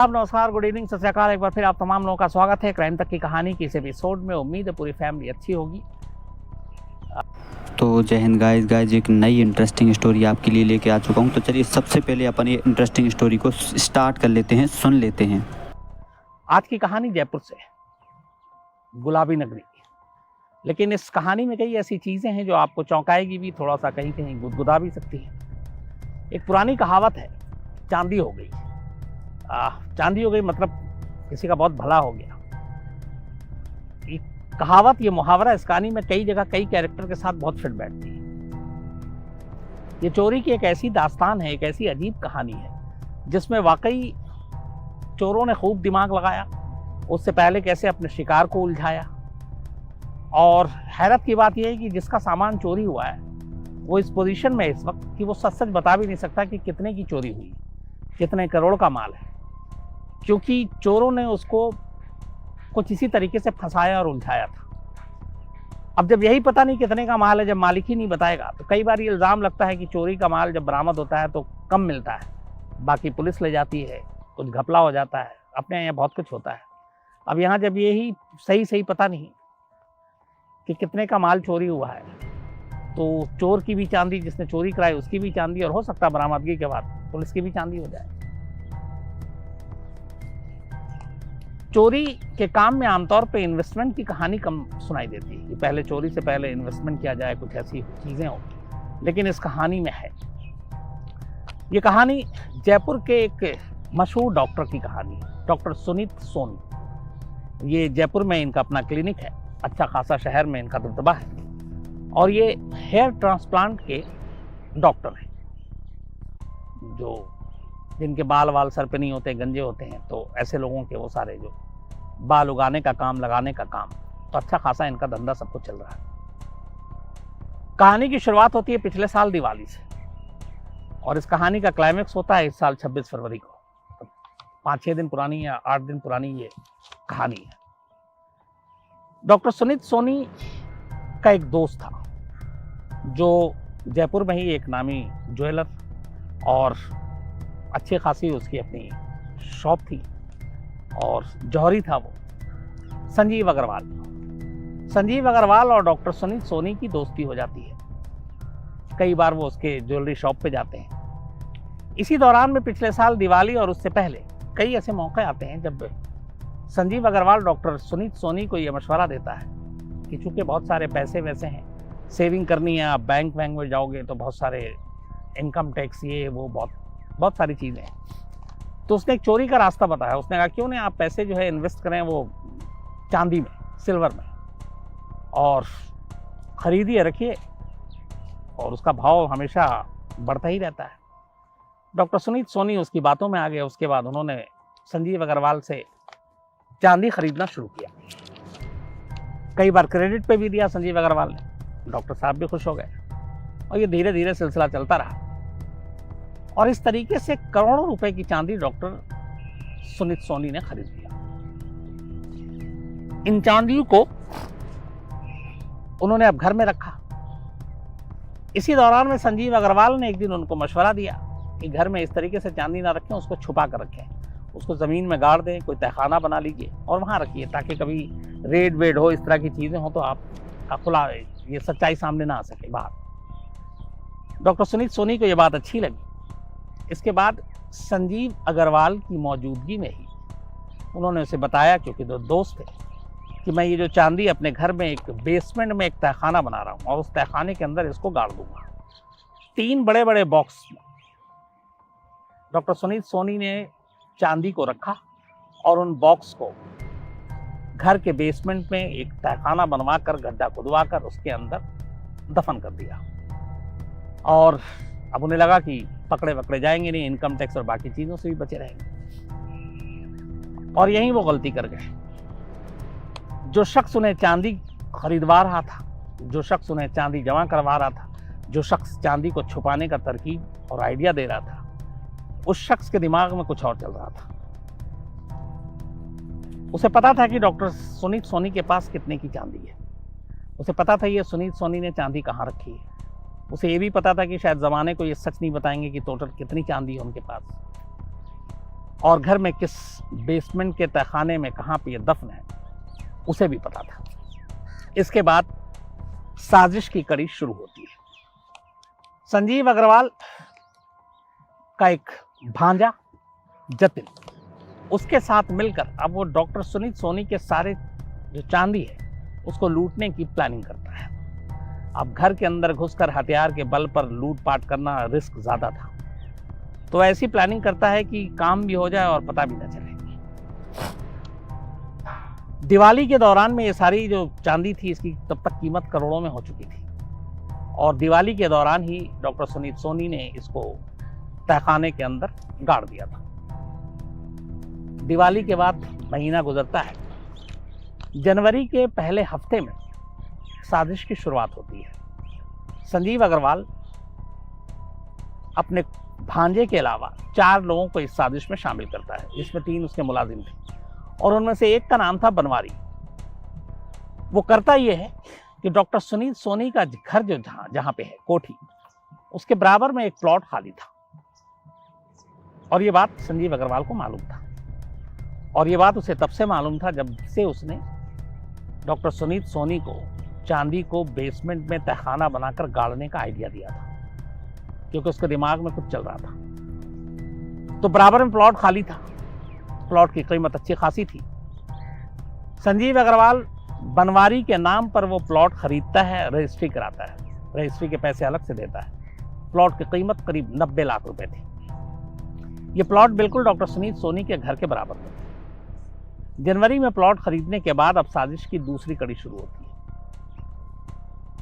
आप नमस्कार, good evening, सत श्री अकाल। एक बार फिर आप तमाम लोगों का स्वागत है क्राइम तक की कहानी की इस एपिसोड में। उम्मीद है पूरी फैमिली अच्छी होगी। तो जय हिंद गाइस एक नई इंटरेस्टिंग स्टोरी आपके लिए लेके आ चुका हूँ। तो चलिए सबसे पहले अपन ये इंटरेस्टिंग स्टोरी को स्टार्ट कर लेते हैं, सुन लेते हैं। आज की कहानी जयपुर से, गुलाबी नगरी। लेकिन इस कहानी में कई ऐसी चीजें हैं जो आपको चौंकाएगी भी, थोड़ा सा कहीं कहीं गुदगुदा भी सकती है। एक पुरानी कहावत है, चांदी हो गई। चांदी हो गई मतलब किसी का बहुत भला हो गया। ये कहावत, ये मुहावरा इस कहानी में कई जगह कई कैरेक्टर के साथ बहुत फिट बैठती है। ये चोरी की एक ऐसी दास्तान है, एक ऐसी अजीब कहानी है जिसमें वाकई चोरों ने खूब दिमाग लगाया, उससे पहले कैसे अपने शिकार को उलझाया। और हैरत की बात यह है कि जिसका सामान चोरी हुआ है वो इस पोजीशन में है इस वक्त कि वो सच सच बता भी नहीं सकता कि कितने की चोरी हुई, कितने करोड़ का माल है, क्योंकि चोरों ने उसको कुछ इसी तरीके से फंसाया और उलझाया था। अब जब यही पता नहीं कितने का माल है, जब मालिक ही नहीं बताएगा, तो कई बार ये इल्ज़ाम लगता है कि चोरी का माल जब बरामद होता है तो कम मिलता है, बाकी पुलिस ले जाती है, कुछ घपला हो जाता है, अपने यहाँ बहुत कुछ होता है। अब यहाँ जब यही सही पता नहीं कि कितने का माल चोरी हुआ है, तो चोर की भी चांदी, जिसने चोरी कराई उसकी भी चांदी, और हो सकता है बरामदगी के बाद पुलिस की भी चांदी हो जाए। चोरी के काम में आमतौर पे इन्वेस्टमेंट की कहानी कम सुनाई देती है कि पहले चोरी से पहले इन्वेस्टमेंट किया जाए, कुछ ऐसी चीजें हो, लेकिन इस कहानी में है। ये कहानी जयपुर के एक मशहूर डॉक्टर की कहानी है, डॉक्टर सुनीत सोनी। ये जयपुर में इनका अपना क्लिनिक है, अच्छा खासा शहर में इनका दबदबा है, और ये हेयर ट्रांसप्लांट के डॉक्टर हैं। जो जिनके बाल सर पे नहीं होते, गंजे होते हैं, तो ऐसे लोगों के वो सारे जो बाल उगाने का काम, लगाने का काम, तो अच्छा खासा इनका धंधा सब कुछ चल रहा है। कहानी की शुरुआत होती है पिछले साल दिवाली से, और इस कहानी का क्लाइमेक्स होता है इस साल 26 फरवरी को। 5-6 दिन पुरानी या 8 दिन पुरानी ये कहानी है। डॉक्टर सुनीत सोनी का एक दोस्त था जो जयपुर में ही एक नामी ज्वेलर और अच्छी खासी उसकी अपनी शॉप थी, और जौहरी था वो, संजीव अग्रवाल। संजीव अग्रवाल और डॉक्टर सुनीत सोनी की दोस्ती हो जाती है। कई बार वो उसके ज्वेलरी शॉप पे जाते हैं। इसी दौरान में पिछले साल दिवाली और उससे पहले कई ऐसे मौके आते हैं जब संजीव अग्रवाल डॉक्टर सुनीत सोनी को ये मशवरा देता है कि चूंकि बहुत सारे पैसे वैसे हैं, सेविंग करनी है, आप बैंक में जाओगे तो बहुत सारे इनकम टैक्स, ये वो बहुत सारी चीज़ें हैं, तो उसने एक चोरी का रास्ता बताया। उसने कहा क्यों नहीं आप पैसे जो है इन्वेस्ट करें वो चांदी में, सिल्वर में, और खरीदिए, रखिए, और उसका भाव हमेशा बढ़ता ही रहता है। डॉक्टर सुनीत सोनी उसकी बातों में आ गए। उसके बाद उन्होंने संजीव अग्रवाल से चांदी खरीदना शुरू किया। कई बार क्रेडिट पे भी दिया संजीव अग्रवाल ने, डॉक्टर साहब भी खुश हो गए, और ये धीरे धीरे सिलसिला चलता रहा, और इस तरीके से करोड़ों रुपए की चांदी डॉक्टर सुनीत सोनी ने खरीद लिया। इन चांदियों को उन्होंने अब घर में रखा। इसी दौरान में संजीव अग्रवाल ने एक दिन उनको मशवरा दिया कि घर में इस तरीके से चांदी ना रखें, उसको छुपा कर रखें, उसको जमीन में गाड़ दें, कोई तहखाना बना लीजिए और वहां रखिए, ताकि कभी रेड वेड हो, इस तरह की चीजें हो तो आपका खुला ये सच्चाई सामने ना आ सके बाहर। डॉक्टर सुनीत सोनी को ये बात अच्छी लगी। इसके बाद संजीव अग्रवाल की मौजूदगी में ही उन्होंने उसे बताया, क्योंकि दो दोस्त थे, कि मैं ये जो चांदी अपने घर में एक बेसमेंट में एक तहखाना बना रहा हूँ, और उस तहखाने के अंदर इसको गाड़ दूंगा। 3 बड़े बड़े बॉक्स में डॉक्टर सुनीत सोनी ने चांदी को रखा, और उन बॉक्स को घर के बेसमेंट में एक तहखाना बनवाकर, गड्ढा खुदवाकर उसके अंदर दफन कर दिया। और अब उन्हें लगा कि पकड़े जाएंगे नहीं, इनकम टैक्स और बाकी चीजों से भी बचे रहेंगे, और यहीं वो गलती कर गए। जो शख्स उन्हें चांदी खरीदवा रहा था, जो शख्स उन्हें चांदी जमा करवा रहा था, जो शख्स चांदी को छुपाने का तरकीब और आइडिया दे रहा था, उस शख्स के दिमाग में कुछ और चल रहा था। उसे पता था कि डॉक्टर सुनीत सोनी के पास कितने की चांदी है, उसे पता था ये सुनीत सोनी ने चांदी कहाँ रखी है, उसे ये भी पता था कि शायद ज़माने को ये सच नहीं बताएंगे कि टोटल कितनी चांदी है उनके पास। और घर में किस बेसमेंट के तहखाने में कहाँ पे ये दफन है उसे भी पता था। इसके बाद साजिश की कड़ी शुरू होती है। संजीव अग्रवाल का एक भांजा जतिन, उसके साथ मिलकर अब वो डॉक्टर सुनीत सोनी के सारे जो चांदी है उसको लूटने की प्लानिंग करता है। अब घर के अंदर घुसकर हथियार के बल पर लूटपाट करना रिस्क ज्यादा था, तो ऐसी प्लानिंग करता है कि काम भी हो जाए और पता भी न चले। दिवाली के दौरान में ये सारी जो चांदी थी इसकी तब तक कीमत करोड़ों में हो चुकी थी, और दिवाली के दौरान ही डॉक्टर सुनीत सोनी ने इसको तहखाने के अंदर गाड़ दिया था। दिवाली के बाद महीना गुजरता है। जनवरी के पहले हफ्ते में साजिश की शुरुआत होती है। संजीव अग्रवाल अपने भांजे के अलावा 4 लोगों को इस साजिश में शामिल करता है, जिसमें 3 उसके मुलाजिम थे, और उनमें से एक का नाम था बनवारी। वो करता यह है कि डॉक्टर सुनीत सोनी का घर जो जहां पे है कोठी, उसके बराबर में एक प्लॉट खाली था, और ये बात संजीव अग्रवाल को मालूम था। और ये बात उसे तब से मालूम था जब से उसने डॉक्टर सुनीत सोनी को चांदी को बेसमेंट में तहखाना बनाकर गाड़ने का आइडिया दिया था, क्योंकि उसके दिमाग में कुछ चल रहा था। तो बराबर में प्लॉट खाली था, प्लॉट की कीमत अच्छी खासी थी। संजीव अग्रवाल बनवारी के नाम पर वो प्लॉट खरीदता है, रजिस्ट्री कराता है, रजिस्ट्री के पैसे अलग से देता है। प्लॉट की कीमत करीब 90 लाख रुपए थी। ये प्लॉट बिल्कुल डॉक्टर सुनीत सोनी के घर के बराबर में। जनवरी में प्लॉट खरीदने के बाद अब साजिश की दूसरी कड़ी शुरू होती है।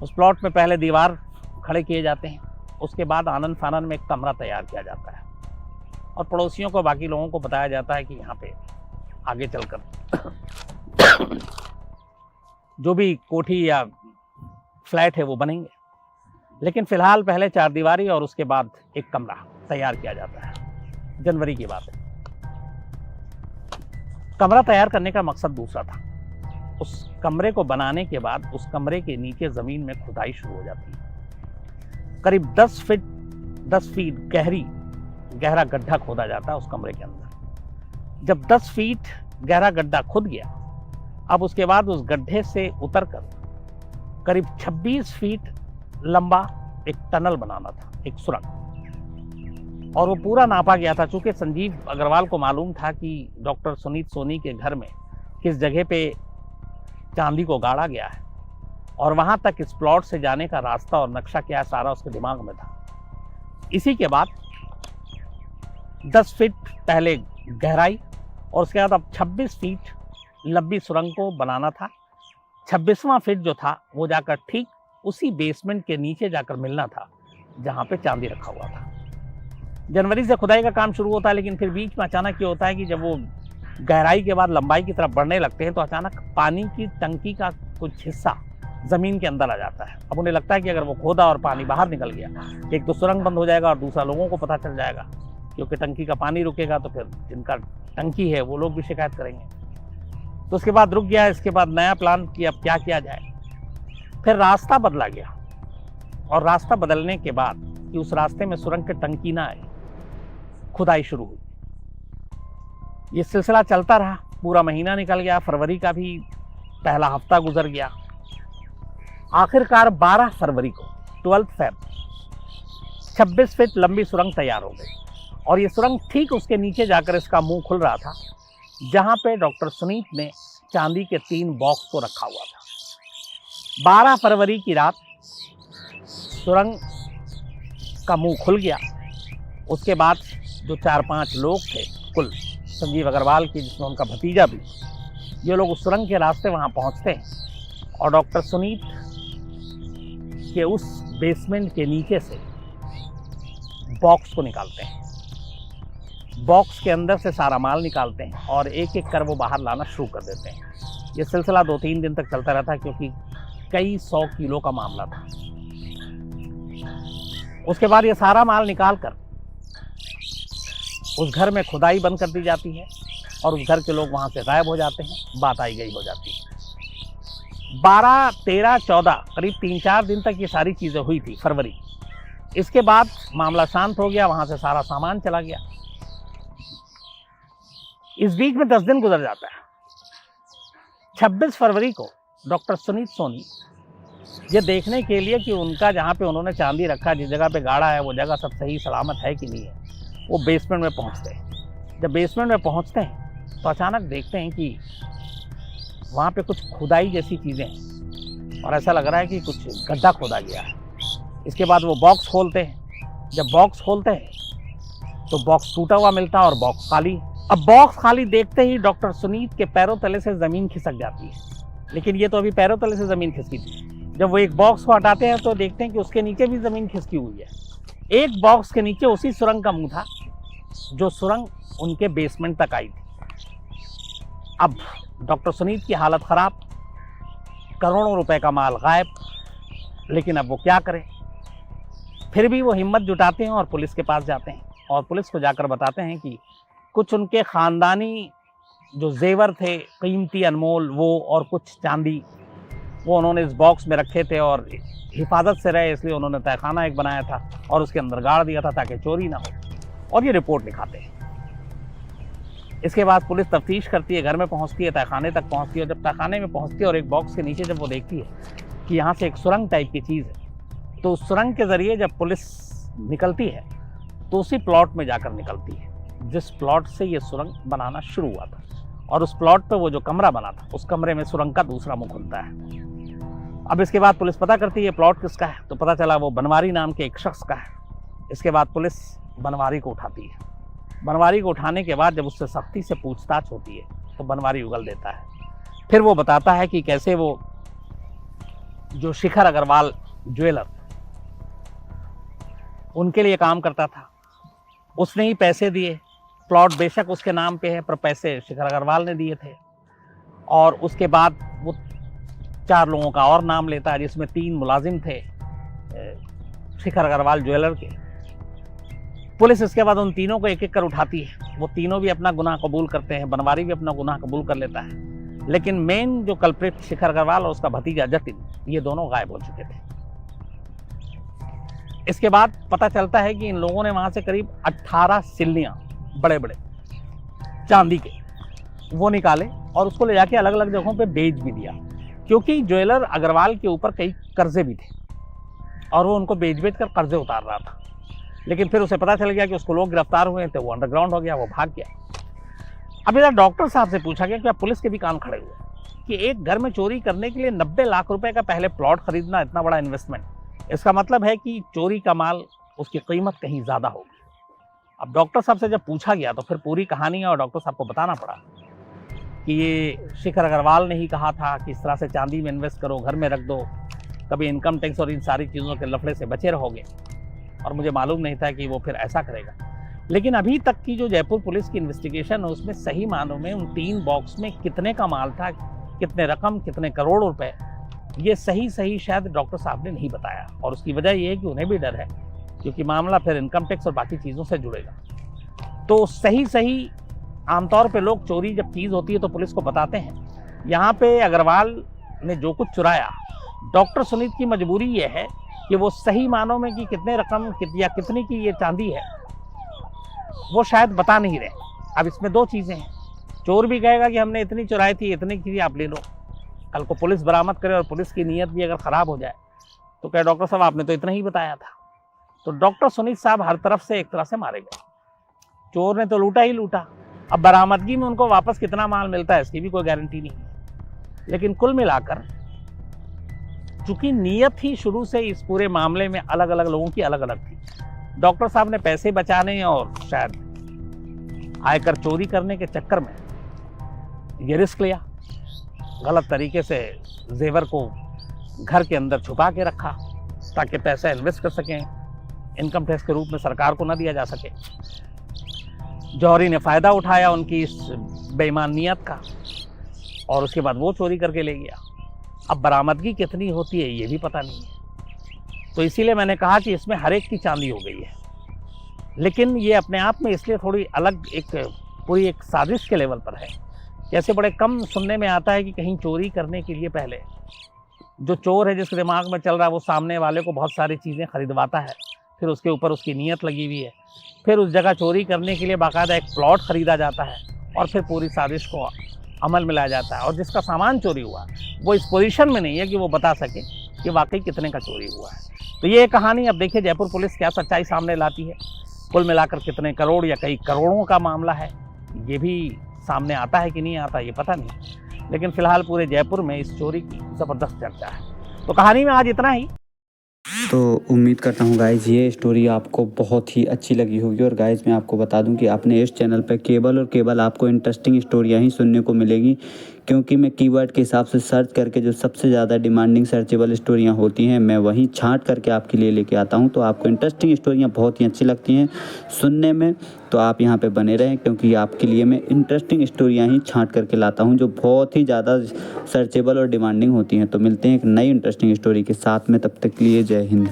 उस प्लॉट में पहले दीवार खड़े किए जाते हैं, उसके बाद आनन फानन में एक कमरा तैयार किया जाता है, और पड़ोसियों को, बाकी लोगों को बताया जाता है कि यहाँ पे आगे चलकर जो भी कोठी या फ्लैट है वो बनेंगे। लेकिन फिलहाल पहले 4 दीवारी और उसके बाद एक कमरा तैयार किया जाता है। जनवरी की बात है। कमरा तैयार करने का मकसद दूसरा था। उस कमरे को बनाने के बाद उस कमरे के नीचे जमीन में खुदाई शुरू हो जाती है। करीब 10 फीट गहरा गड्ढा खोदा जाता है उस कमरे के अंदर। जब 10 फीट गहरा गड्ढा खुद गया, अब उसके बाद उस गड्ढे से उतरकर करीब 26 फीट लंबा एक टनल बनाना था, एक सुरंग, और वो पूरा नापा गया था। चूंकि संजीव अग्रवाल को मालूम था कि डॉक्टर सुनीत सोनी के घर में किस जगह पे चांदी को गाड़ा गया है, और वहां तक इस प्लॉट से जाने का रास्ता और नक्शा क्या है सारा उसके दिमाग में था। इसी के बाद 10 फीट पहले गहराई, और उसके बाद अब 26 फीट लंबी सुरंग को बनाना था। 26वां फीट जो था वो जाकर ठीक उसी बेसमेंट के नीचे जाकर मिलना था जहां पे चांदी रखा हुआ था। जनवरी से खुदाई का काम शुरू होता है, लेकिन फिर बीच में अचानक ये होता है कि जब वो गहराई के बाद लंबाई की तरफ बढ़ने लगते हैं तो अचानक पानी की टंकी का कुछ हिस्सा जमीन के अंदर आ जाता है। अब उन्हें लगता है कि अगर वो खोदा और पानी बाहर निकल गया, एक तो सुरंग बंद हो जाएगा और दूसरा लोगों को पता चल जाएगा, क्योंकि टंकी का पानी रुकेगा तो फिर जिनका टंकी है वो लोग भी शिकायत करेंगे। तो उसके बाद रुक गया। इसके बाद नया प्लान कि अब क्या किया जाए। फिर रास्ता बदला गया, और रास्ता बदलने के बाद कि उस रास्ते में सुरंग की टंकी ना आए, खुदाई शुरू हुई। ये सिलसिला चलता रहा, पूरा महीना निकल गया, फरवरी का भी पहला हफ्ता गुजर गया। आखिरकार 12 फरवरी को 12 फरवरी 26 फीट लंबी सुरंग तैयार हो गई, और ये सुरंग ठीक उसके नीचे जाकर इसका मुंह खुल रहा था जहां पे डॉक्टर सुनीत ने चांदी के 3 बॉक्स को रखा हुआ था। 12 फरवरी की रात सुरंग का मुंह खुल गया। उसके बाद जो 4-5 लोग थे कुल संजीव अग्रवाल की, जिसमें उनका भतीजा भी, ये लोग उस सुरंग के रास्ते वहां पहुंचते हैं और डॉक्टर सुनीत के उस बेसमेंट के नीचे से बॉक्स को निकालते हैं। बॉक्स के अंदर से सारा माल निकालते हैं और एक एक कर वो बाहर लाना शुरू कर देते हैं। ये सिलसिला 2-3 दिन तक चलता रहता है, क्योंकि कई 100 किलो का मामला था। उसके बाद ये सारा माल निकालकर उस घर में खुदाई बंद कर दी जाती है और उस घर के लोग वहां से गायब हो जाते हैं, बात आई गई हो जाती है। 12, 13, 14 करीब 3-4 दिन तक ये सारी चीज़ें हुई थी फरवरी। इसके बाद मामला शांत हो गया, वहां से सारा सामान चला गया। इस बीच में 10 दिन गुजर जाता है। 26 फरवरी को डॉक्टर सुनीत सोनी ये देखने के लिए कि उनका जहाँ पे उन्होंने चांदी रखा, जिस जगह पे गाड़ा है, वो जगह सब सही सलामत है कि नहीं है, वो बेसमेंट में पहुँचते हैं। जब बेसमेंट में पहुँचते हैं तो अचानक देखते हैं कि वहाँ पे कुछ खुदाई जैसी चीज़ें हैं और ऐसा लग रहा है कि कुछ गड्ढा खोदा गया है। इसके बाद वो बॉक्स खोलते हैं। जब बॉक्स खोलते हैं तो बॉक्स टूटा हुआ मिलता है और बॉक्स खाली। अब बॉक्स खाली देखते ही डॉक्टर सुनीत के पैरों तले से ज़मीन खिसक जाती है। लेकिन ये तो अभी पैरों तले से ज़मीन खिसकी थी। जब वो एक बॉक्स को हटाते हैं तो देखते हैं कि उसके नीचे भी ज़मीन खिसकी हुई है। एक बॉक्स के नीचे उसी सुरंग का मुंह था जो सुरंग उनके बेसमेंट तक आई थी। अब डॉक्टर सुनीत की हालत ख़राब, करोड़ों रुपए का माल गायब। लेकिन अब वो क्या करें? फिर भी वो हिम्मत जुटाते हैं और पुलिस के पास जाते हैं और पुलिस को जाकर बताते हैं कि कुछ उनके ख़ानदानी जो जेवर थे, कीमती अनमोल, वो और कुछ चांदी, वो उन्होंने इस बॉक्स में रखे थे और हिफाजत से रहे, इसलिए उन्होंने तहखाना एक बनाया था और उसके अंदर गाड़ दिया था ताकि चोरी ना हो। और ये रिपोर्ट लिखाते हैं। इसके बाद पुलिस तफ्तीश करती है, घर में पहुंचती है, तहखाने तक पहुंचती है। और जब तहखाने में पहुंचती है और एक बॉक्स के नीचे जब वो देखती है कि यहाँ से एक सुरंग टाइप की चीज़ है, तो उस सुरंग के ज़रिए जब पुलिस निकलती है तो उसी प्लॉट में जाकर निकलती है जिस प्लॉट से ये सुरंग बनाना शुरू हुआ था। और उस प्लॉट पर वो जो कमरा बना था, उस कमरे में सुरंग का दूसरा मुख खुलता है। अब इसके बाद पुलिस पता करती है प्लॉट किसका है, तो पता चला वो बनवारी नाम के एक शख्स का है। इसके बाद पुलिस बनवारी को उठाती है। बनवारी को उठाने के बाद जब उससे सख्ती से पूछताछ होती है तो बनवारी उगल देता है। फिर वो बताता है कि कैसे वो जो शिखर अग्रवाल ज्वेलर, उनके लिए काम करता था, उसने ही पैसे दिए। प्लॉट बेशक उसके नाम पे है पर पैसे शिखर अग्रवाल ने दिए थे। और उसके बाद वो 4 लोगों का और नाम लेता है जिसमें 3 मुलाजिम थे शिखर अग्रवाल ज्वेलर के। पुलिस इसके बाद उन तीनों को एक एक कर उठाती है। वो तीनों भी अपना गुनाह कबूल करते हैं, बनवारी भी अपना गुनाह कबूल कर लेता है। लेकिन मेन जो कल्प्रिट शिखर अग्रवाल और उसका भतीजा जतिन, ये दोनों गायब हो चुके थे। इसके बाद पता चलता है कि इन लोगों ने वहां से करीब 18 सिल्लियां बड़े बड़े चांदी के वो निकाले और उसको ले जाके अलग अलग जगहों पे बेच भी दिया, क्योंकि ज्वेलर अग्रवाल के ऊपर कई कर्जे भी थे और वो उनको बेच बेच कर कर्जे उतार रहा था। लेकिन फिर उसे पता चल गया कि उसको लोग गिरफ्तार हुए थे, वो अंडरग्राउंड हो गया, वो भाग गया। अब इधर डॉक्टर साहब से पूछा गया कि आप पुलिस के भी कान खड़े हुए कि एक घर में चोरी करने के लिए 90 लाख रुपए का पहले प्लॉट खरीदना, इतना बड़ा इन्वेस्टमेंट, इसका मतलब है कि चोरी का माल, उसकी कीमत कहीं ज़्यादा होगी। अब डॉक्टर साहब से जब पूछा गया तो फिर पूरी कहानी और डॉक्टर साहब को बताना पड़ा कि ये शिखर अग्रवाल ने ही कहा था कि इस तरह से चांदी में इन्वेस्ट करो, घर में रख दो, कभी इनकम टैक्स और इन सारी चीज़ों के लफड़े से बचे रहोगे। और मुझे मालूम नहीं था कि वो फिर ऐसा करेगा। लेकिन अभी तक की जो जयपुर पुलिस की इन्वेस्टिगेशन है उसमें सही मानों में उन 3 बॉक्स में कितने का माल था, कितने रकम, कितने करोड़ रुपए, ये सही शायद डॉक्टर साहब ने नहीं बताया। और उसकी वजह ये है कि उन्हें भी डर है, क्योंकि मामला फिर इनकम टैक्स और बाकी चीज़ों से जुड़ेगा। तो सही आमतौर पे लोग चोरी जब चीज़ होती है तो पुलिस को बताते हैं। यहाँ पे अग्रवाल ने जो कुछ चुराया, डॉक्टर सुनीत की मजबूरी ये है कि वो सही मानों में कि कितने रकम या कितनी की ये चांदी है वो शायद बता नहीं रहे। अब इसमें 2 चीज़ें हैं, चोर भी कहेगा कि हमने इतनी चुराई थी, इतनी की, आप ले लो। कल को पुलिस बरामद करे और पुलिस की नीयत भी अगर ख़राब हो जाए तो कहे डॉक्टर साहब आपने तो इतना ही बताया था। तो डॉक्टर सुनीत साहब हर तरफ से एक तरह से मारे गए। चोर ने तो लूटा ही लूटा, अब बरामदगी में उनको वापस कितना माल मिलता है इसकी भी कोई गारंटी नहीं है। लेकिन कुल मिलाकर चूंकि नीयत ही शुरू से इस पूरे मामले में अलग अलग लोगों की अलग अलग थी, डॉक्टर साहब ने पैसे बचाने और शायद आयकर चोरी करने के चक्कर में ये रिस्क लिया, गलत तरीके से जेवर को घर के अंदर छुपा के रखा ताकि पैसा इन्वेस्ट कर सकें, इनकम टैक्स के रूप में सरकार को न दिया जा सके। जौहरी ने फ़ायदा उठाया उनकी इस बेईमान नीयत का और उसके बाद वो चोरी करके ले गया। अब बरामदगी कितनी होती है ये भी पता नहीं है। तो इसीलिए मैंने कहा कि इसमें हर एक की चांदी हो गई है। लेकिन ये अपने आप में इसलिए थोड़ी अलग एक पूरी एक साजिश के लेवल पर है। जैसे बड़े कम सुनने में आता है कि कहीं चोरी करने के लिए पहले जो चोर है जिसके दिमाग में चल रहा है वो सामने वाले को बहुत सारी चीज़ें खरीदवाता है, फिर उसके ऊपर उसकी नीयत लगी हुई है, फिर उस जगह चोरी करने के लिए बाकायदा एक प्लॉट ख़रीदा जाता है, और फिर पूरी साजिश को अमल में लाया जाता है। और जिसका सामान चोरी हुआ वो इस पोजीशन में नहीं है कि वो बता सके कि वाकई कितने का चोरी हुआ है। तो ये कहानी अब देखिए जयपुर पुलिस क्या सच्चाई सामने लाती है। कुल मिलाकर कितने करोड़ या कई करोड़ों का मामला है, ये भी सामने आता है कि नहीं आता ये पता नहीं, लेकिन फिलहाल पूरे जयपुर में इस चोरी की ज़बरदस्त चर्चा है। तो कहानी में आज इतना ही। तो उम्मीद करता हूँ गाइज़ ये स्टोरी आपको बहुत ही अच्छी लगी होगी। और गाइज़ मैं आपको बता दूं कि अपने इस चैनल पर केवल और केवल आपको इंटरेस्टिंग स्टोरियाँ ही सुनने को मिलेगी, क्योंकि मैं कीवर्ड के हिसाब से सर्च करके जो सबसे ज़्यादा डिमांडिंग सर्चेबल स्टोरियाँ होती हैं मैं वहीं छांट करके आपके लिए लेके आता हूँ। तो आपको इंटरेस्टिंग स्टोरियाँ बहुत ही अच्छी लगती हैं सुनने में, तो आप यहाँ पे बने रहें, क्योंकि आपके लिए मैं इंटरेस्टिंग स्टोरियाँ ही छांट करके लाता हूँ जो बहुत ही ज़्यादा सर्चेबल और डिमांडिंग होती हैं। तो मिलते हैं एक नई इंटरेस्टिंग स्टोरी के साथ में, तब तक के लिए जय हिंद।